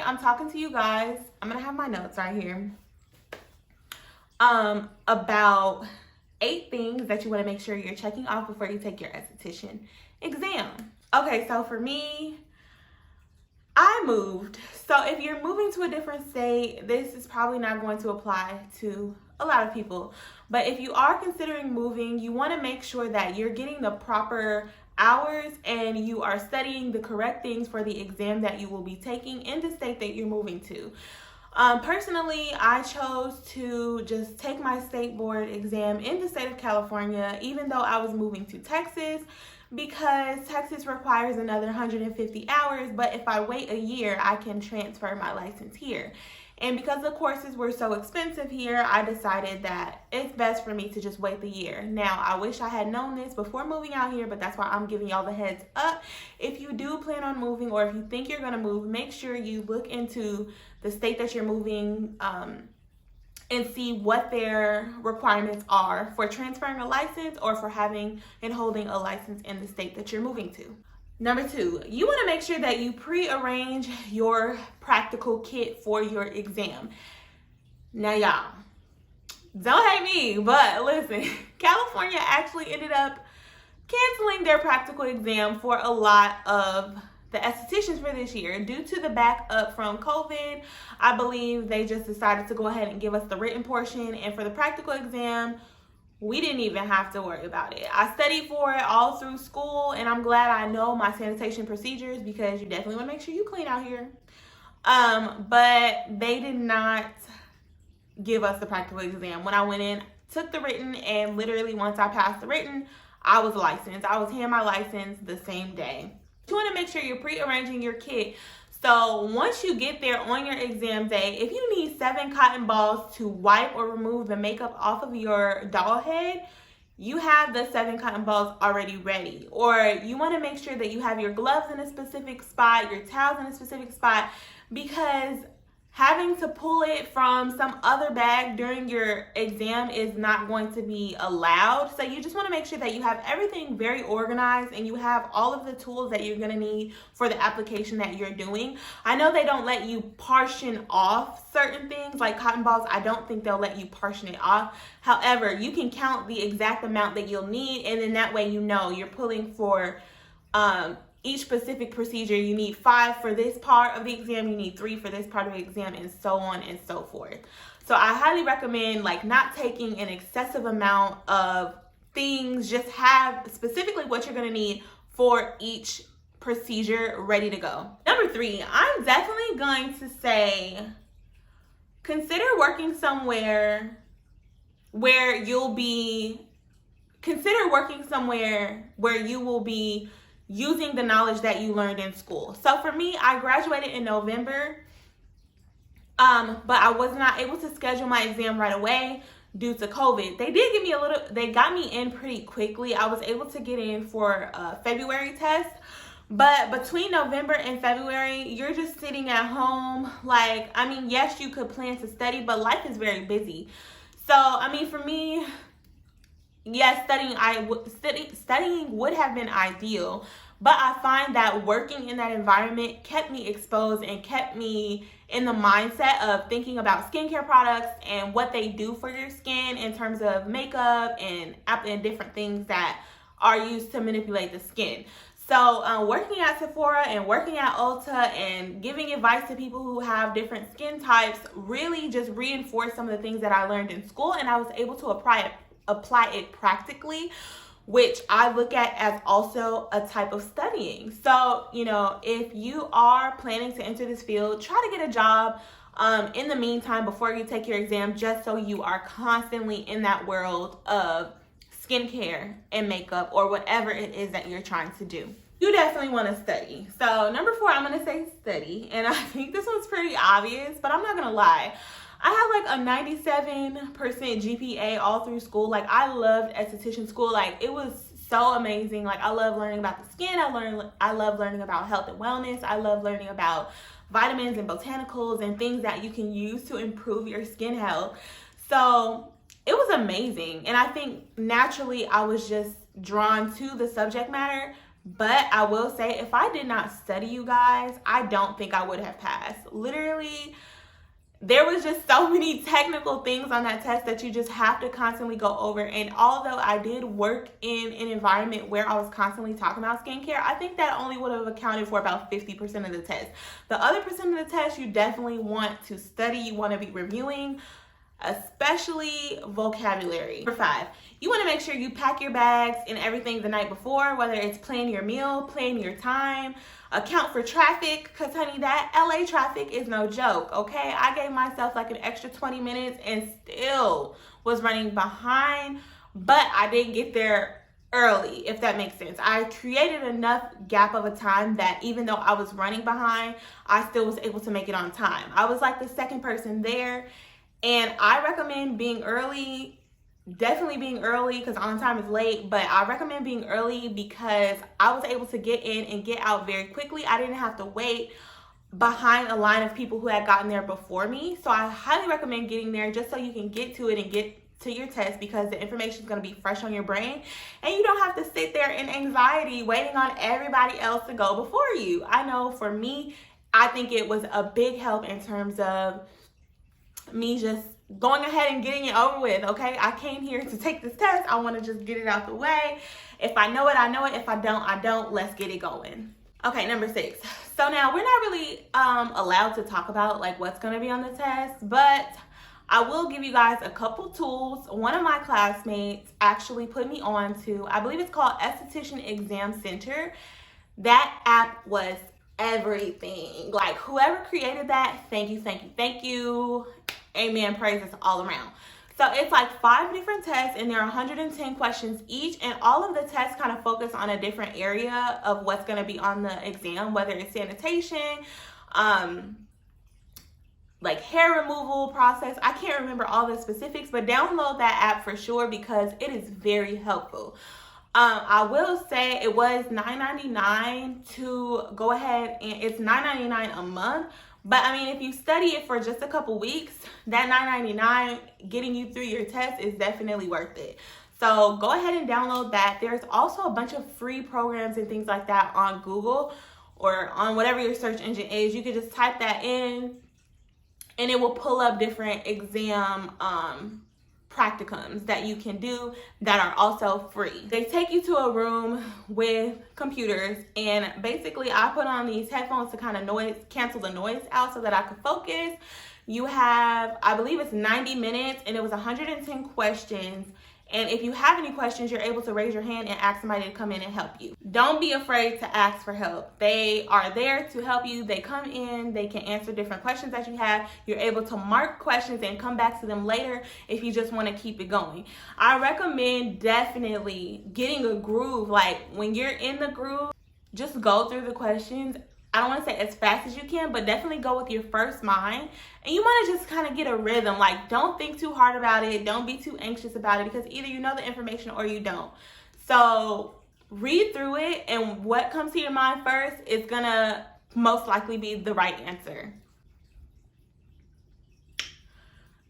I'm talking to you guys. I'm gonna have my notes right here. About 8 things that you want to make sure you're checking off before you take your esthetician exam. Okay, so for me, I moved. So if you're moving to a different state, this is probably not going to apply to a lot of people. But if you are considering moving, you want to make sure that you're getting the proper hours and you are studying the correct things for the exam that you will be taking in the state that you're moving to. Personally, I chose to just take my state board exam in the state of California, even though I was moving to Texas, because Texas requires another 150 hours, but if I wait a year, I can transfer my license here. And because the courses were so expensive here, I decided that it's best for me to just wait the year. Now, I wish I had known this before moving out here, but that's why I'm giving y'all the heads up. If you do plan on moving, or if you think you're gonna move, make sure you look into the state that you're moving and see what their requirements are for transferring a license or for having and holding a license in the state that you're moving to. Number 2, you want to make sure that you pre-arrange your practical kit for your exam. Now, y'all, don't hate me, but listen, California actually ended up canceling their practical exam for a lot of the estheticians for this year. Due to the backup from COVID, I believe they just decided to go ahead and give us the written portion, and for the practical exam, we didn't even have to worry about it. I studied for it all through school, and I'm glad I know my sanitation procedures, because you definitely want to make sure you clean out here. But they did not give us the practical exam. When I went in, took the written, and literally once I passed the written, I was licensed. I was handed my license the same day. You want to make sure you're pre-arranging your kit. So once you get there on your exam day, if you need 7 cotton balls to wipe or remove the makeup off of your doll head, you have the 7 cotton balls already ready. Or you want to make sure that you have your gloves in a specific spot, your towels in a specific spot, because having to pull it from some other bag during your exam is not going to be allowed. So you just want to make sure that you have everything very organized and you have all of the tools that you're going to need for the application that you're doing. I know they don't let you portion off certain things like cotton balls. I don't think they'll let you portion it off. However, you can count the exact amount that you'll need, and then that way you know you're pulling for each specific procedure. You need 5 for this part of the exam, you need 3 for this part of the exam, and so on and so forth. So I highly recommend not taking an excessive amount of things. Just have specifically what you're going to need for each procedure ready to go. Number 3, I'm definitely going to say consider working somewhere where you will be using the knowledge that you learned in school. So for me, I graduated in November, but I was not able to schedule my exam right away due to COVID. They got me in pretty quickly. I was able to get in for a February test, but between November and February, you're just sitting at home. Yes, you could plan to study, but life is very busy. So, for me, yes, studying would have been ideal, but I find that working in that environment kept me exposed and kept me in the mindset of thinking about skincare products and what they do for your skin in terms of makeup and different things that are used to manipulate the skin. So working at Sephora and working at Ulta and giving advice to people who have different skin types really just reinforced some of the things that I learned in school, and I was able to apply it practically, which I look at as also a type of studying. So, if you are planning to enter this field, try to get a job in the meantime before you take your exam, just so you are constantly in that world of skincare and makeup or whatever it is that you're trying to do. You definitely want to study. So number 4, I'm going to say study. And I think this one's pretty obvious, but I'm not going to lie. I had a 97% GPA all through school. I loved esthetician school. It was so amazing. I love learning about the skin. I love learning about health and wellness. I love learning about vitamins and botanicals and things that you can use to improve your skin health. So it was amazing. And I think naturally I was just drawn to the subject matter. But I will say, if I did not study, you guys, I don't think I would have passed. Literally, there was just so many technical things on that test that you just have to constantly go over. And although I did work in an environment where I was constantly talking about skincare, I think that only would have accounted for about 50% of the test. The other percent of the test, you definitely want to study. You want to be reviewing, especially vocabulary. Number 5, you want to make sure you pack your bags and everything the night before, whether it's plan your meal, plan your time, account for traffic, because honey, that LA traffic is no joke, okay? I gave myself like an extra 20 minutes and still was running behind, but I did get there early, if that makes sense. I created enough gap of a time that even though I was running behind, I still was able to make it on time. I was like the second person there, and I recommend being early. Definitely being early, because on time is late, but I recommend being early because I was able to get in and get out very quickly. I didn't have to wait behind a line of people who had gotten there before me. So I highly recommend getting there just so you can get to it and get to your test, because the information is going to be fresh on your brain and you don't have to sit there in anxiety waiting on everybody else to go before you. I know for me, I think it was a big help in terms of me just going ahead and getting it over with, okay? I came here to take this test. I want to just get it out the way. If I know it, I know it. If I don't, I don't. Let's get it going. Okay, number 6. So now we're not really allowed to talk about like what's going to be on the test, but I will give you guys a couple tools. One of my classmates actually put me on to, I believe it's called Esthetician Exam Center. That app was everything. Like, whoever created that, thank you, thank you, thank you. Amen, praises all around. So it's like 5 different tests, and there are 110 questions each, and all of the tests kind of focus on a different area of what's going to be on the exam, whether it's sanitation, like hair removal process. I can't remember all the specifics, but download that app for sure because it is very helpful. I will say it was $9.99 to go ahead, and it's $9.99 a month. But I mean, if you study it for just a couple weeks, that $9.99 getting you through your test is definitely worth it. So go ahead and download that. There's also a bunch of free programs and things like that on Google or on whatever your search engine is. You can just type that in and it will pull up different exam practicums that you can do that are also free. They take you to a room with computers, and basically I put on these headphones to kind of cancel the noise out so that I could focus. You have, I believe it's 90 minutes, and it was 110 questions. And if you have any questions, you're able to raise your hand and ask somebody to come in and help you. Don't be afraid to ask for help. They are there to help you. They come in, they can answer different questions that you have. You're able to mark questions and come back to them later if you just want to keep it going. I recommend definitely getting a groove. Like, when you're in the groove, just go through the questions. I don't want to say as fast as you can, but definitely go with your first mind. And you want to just kind of get a rhythm. Like, don't think too hard about it. Don't be too anxious about it, because either you know the information or you don't. So read through it, and what comes to your mind first is going to most likely be the right answer.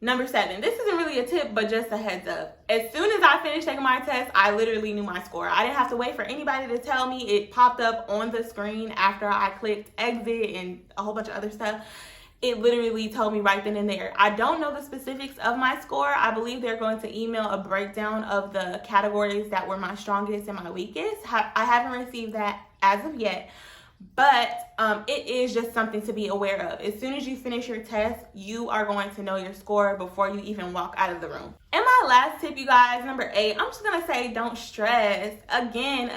Number 7, this isn't really a tip, but just a heads up. As soon as I finished taking my test, I literally knew my score. I didn't have to wait for anybody to tell me. It popped up on the screen after I clicked exit and a whole bunch of other stuff. It literally told me right then and there. I don't know the specifics of my score. I believe they're going to email a breakdown of the categories that were my strongest and my weakest. I haven't received that as of yet. But it is just something to be aware of. As soon as you finish your test, you are going to know your score before you even walk out of the room. And my last tip, you guys, number 8, I'm just going to say don't stress. Again.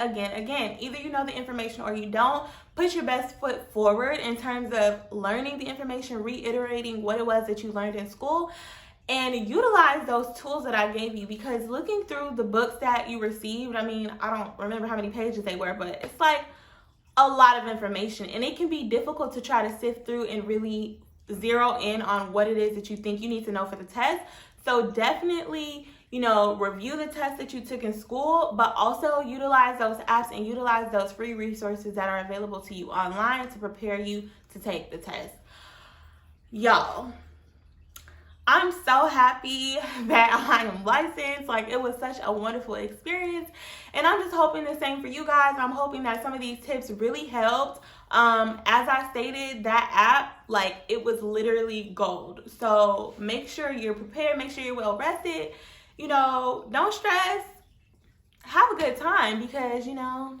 Either you know the information or you don't. Put your best foot forward in terms of learning the information, reiterating what it was that you learned in school, and utilize those tools that I gave you, because looking through the books that you received, I mean, I don't remember how many pages they were, but it's like a lot of information, and it can be difficult to try to sift through and really zero in on what it is that you think you need to know for the test. So definitely, review the test that you took in school, but also utilize those apps and utilize those free resources that are available to you online to prepare you to take the test. Y'all, I'm so happy that I am licensed. Like, it was such a wonderful experience. And I'm just hoping the same for you guys. I'm hoping that some of these tips really helped. As I stated, that app, like, it was literally gold. So make sure you're prepared. Make sure you're well rested. You know, don't stress. Have a good time because, you know,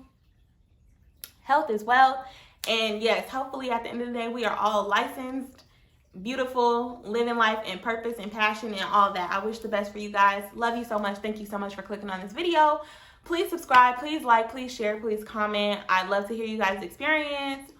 health is wealth. And yes, hopefully at the end of the day, we are all licensed, beautiful, living life in purpose and passion and all that. I wish the best for you guys. Love you so much. Thank you so much for clicking on this video. Please subscribe, please like, please share, please comment. I'd love to hear you guys' experience.